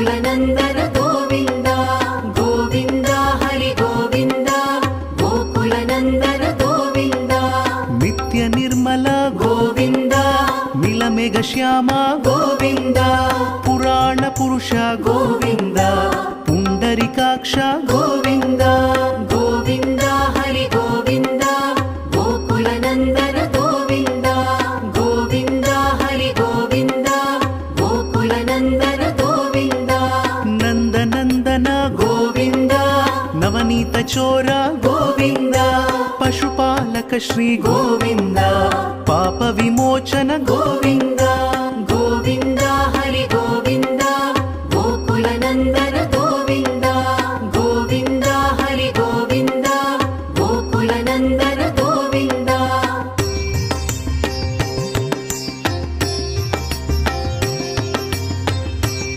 गोकुलनन्दन गोविन्द गोविन्द हरि गोविन्द गोकुलनन्दन गोविन्द नित्य निर्मल गोविन्द नीलमेघ श्याम गोविन्द पुराण पुरुष गोविन्द पुण्डरीकाक्ष गोविन्द गोविन्द हरि गोविन्द गोकुलनन्दन गोविन्द गोविन्द हरि गोविन्द गोकुलनन्दन गोविन्द नन्दनन्दन गोविन्द नवनीत चोर गोविन्द पशुपालक श्री गोविन्द पाप विमोचन गोविन्द